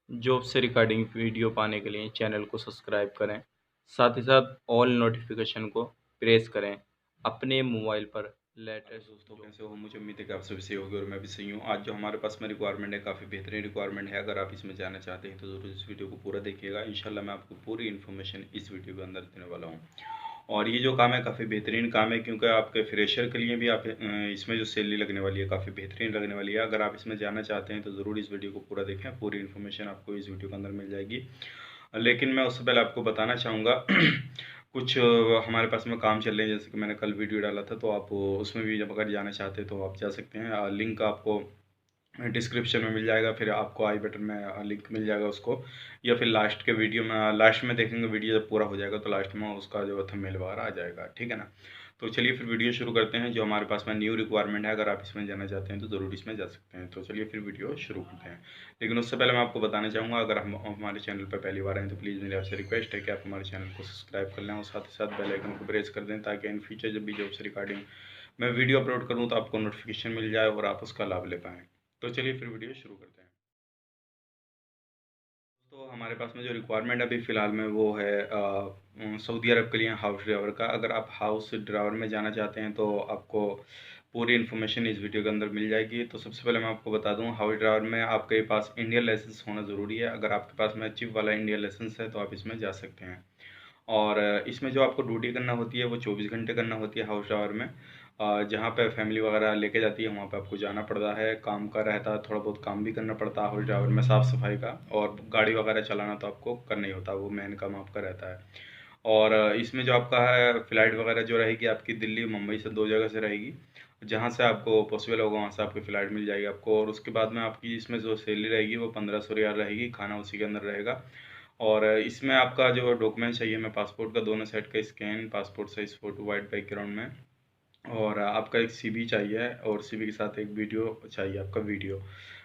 Job से regarding video पाने के लिए चैनल को सब्सक्राइब करें, साथ ही साथ ऑल नोटिफिकेशन को प्रेस करें अपने मोबाइल पर लेटेस्ट। दोस्तों कैसे हो? मुझे उम्मीद है कि आप सभी सही होगी और मैं भी सही हूँ। आज जो हमारे पास में रिक्वायरमेंट है काफ़ी बेहतरीन रिक्वायरमेंट है। अगर आप इसमें जाना चाहते हैं तो ज़रूर इस वीडियो को पूरा देखिएगा। इंशाल्लाह मैं आपको पूरी इन्फॉर्मेशन इस वीडियो के अंदर देने वाला हूँ। और ये जो काम है काफ़ी बेहतरीन काम है, क्योंकि आपके फ्रेशर के लिए भी आप इसमें जो सैलरी लगने वाली है काफ़ी बेहतरीन लगने वाली है। अगर आप इसमें जाना चाहते हैं तो ज़रूर इस वीडियो को पूरा देखें, पूरी इन्फॉर्मेशन आपको इस वीडियो के अंदर मिल जाएगी। लेकिन मैं उससे पहले आपको बताना चाहूँगा कुछ हमारे पास में काम चल रहे हैं, जैसे कि मैंने कल वीडियो डाला था, तो आप उसमें भी जब अगर जाना चाहते हैं तो आप जा सकते हैं। लिंक आपको डिस्क्रिप्शन में मिल जाएगा, फिर आपको आई बटन में लिंक मिल जाएगा उसको, या फिर लास्ट के वीडियो में लास्ट में देखेंगे। वीडियो जब पूरा हो जाएगा तो लास्ट में उसका जो थंबनेल वगैरह आ जाएगा, ठीक है ना। तो चलिए फिर वीडियो शुरू करते हैं। जो हमारे पास में न्यू रिक्वायरमेंट है, अगर आप इसमें जाना चाहते हैं तो ज़रूर इसमें जा सकते हैं। तो चलिए फिर वीडियो शुरू करते हैं। लेकिन उससे पहले मैं आपको बताना चाहूँगा, अगर हम हमारे चैनल पर पहली बार आए तो प्लीज़ मेरी आपसे रिक्वेस्ट है कि आप हमारे चैनल को सब्सक्राइब कर लें और साथ ही साथ बेल आइकन को प्रेस कर दें, ताकि इन फ्यूचर जब भी जॉब से रिगार्डिंग मैं वीडियो अपलोड करूँ तो आपको नोटिफिकेशन मिल जाए और आप उसका लाभ ले पाएँ। तो चलिए फिर वीडियो शुरू करते हैं। तो हमारे पास में जो रिक्वायरमेंट अभी फ़िलहाल में वो है सऊदी अरब के लिए हाउस ड्राइवर का। अगर आप हाउस ड्राइवर में जाना चाहते हैं तो आपको पूरी इन्फॉर्मेशन इस वीडियो के अंदर मिल जाएगी। तो सबसे पहले मैं आपको बता दूं, हाउस ड्राइवर में आपके पास इंडियन लाइसेंस होना ज़रूरी है। अगर आपके पास में चिप वाला इंडियन लाइसेंस है तो आप इसमें जा सकते हैं। और इसमें जो आपको ड्यूटी करना होती है वो 24 घंटे करना होती है हाउस ड्राइवर में। जहाँ पे फैमिली वगैरह लेके जाती है वहाँ पे आपको जाना पड़ता है, काम का रहता है, थोड़ा बहुत काम भी करना पड़ता है हाउस ड्राइवर में, साफ़ सफाई का, और गाड़ी वगैरह चलाना तो आपको करना ही होता है, वो मेन काम आपका रहता है। और इसमें जो आपका है फ़्लाइट वगैरह जो रहेगी आपकी दिल्ली मुंबई से 2 जगह से रहेगी। जहाँ से आपको पॉसिबल होगा वहाँ से आपकी फ़्लाइट मिल जाएगी आपको। और उसके बाद में आपकी इसमें जो सैलरी रहेगी वो 1500 रियाल रहेगी, खाना उसी के अंदर रहेगा। और इसमें आपका जो डॉक्यूमेंट चाहिए, मैं पासपोर्ट का दोनों साइड का scan, passport size photo white background में, और आपका एक सीवी चाहिए, और सीवी के साथ एक वीडियो चाहिए आपका।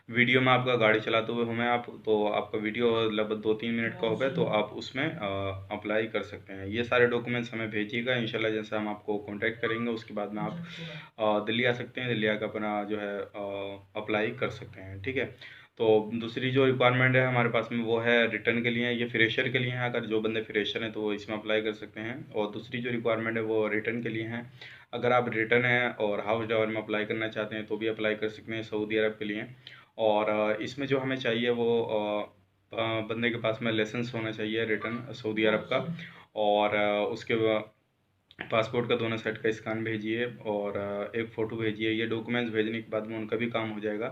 वीडियो में आपका गाड़ी चलाते हुए हमें आप, तो आपका वीडियो लगभग 2-3 मिनट का हो गया तो आप उसमें अप्लाई कर सकते हैं। ये सारे डॉक्यूमेंट्स हमें भेजिएगा, इंशाल्लाह जैसे हम आपको कांटेक्ट करेंगे उसके बाद में आप दिल्ली आ सकते हैं। दिल्ली आकर अपना जो है अप्लाई कर सकते हैं, ठीक है। तो दूसरी जो रिक्वायरमेंट है हमारे पास में वो है रिटर्न के लिए, ये फ्रेशर के लिए है। अगर जो बंदे फ्रेशर हैं तो वो इसमें अप्लाई कर सकते हैं। और दूसरी जो रिक्वायरमेंट है वो रिटर्न के लिए है। अगर आप रिटर्न है और हाउस ड्राइवर में अप्लाई करना चाहते हैं तो भी अप्लाई कर सकते हैं सऊदी अरब के लिए। और इसमें जो हमें चाहिए वो बंदे के पास में लाइसेंस होना चाहिए रिटर्न सऊदी अरब का। और उसके पासपोर्ट का दोनों साइड का स्कैन भेजिए, और एक फ़ोटो भेजिए। ये डॉक्यूमेंट्स भेजने के बाद में उनका भी काम हो जाएगा।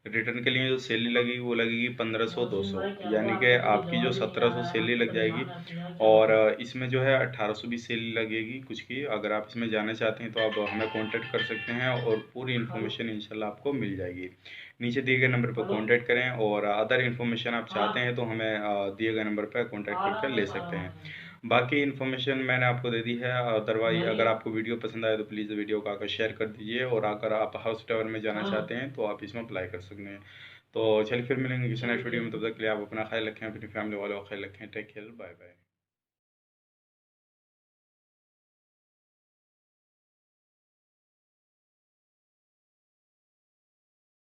रिटर्न के लिए जो सैलरी लगेगी वो लगेगी 1500-200, यानी कि आपकी जो 1700 सैलरी लग जाएगी। और इसमें जो है 1800 भी सैलरी लगेगी कुछ की। अगर आप इसमें जाना चाहते हैं तो आप हमें कॉन्टैक्ट कर सकते हैं और पूरी इन्फॉर्मेशन इंशाल्लाह आपको मिल जाएगी। नीचे दिए गए नंबर पर कॉन्टैक्ट करें, और अदर इन्फॉर्मेशन आप चाहते हैं तो हमें दिए गए नंबर पर कॉन्टैक्ट करके ले सकते हैं। बाकी इन्फॉर्मेशन मैंने आपको दे दी है। अदरवाइज अगर आपको वीडियो पसंद आए तो प्लीज़ वीडियो को आकर शेयर कर दीजिए, और अगर आप हाउस टावर में जाना चाहते हैं तो आप इसमें अप्लाई कर सकते हैं। तो चलिए फिर मिलेंगे किसी नेक्स्ट वीडियो में, तब तक के लिए आप अपना ख्याल रखें, अपनी फैमिली वालों का ख्याल रखें। Take care, bye bye.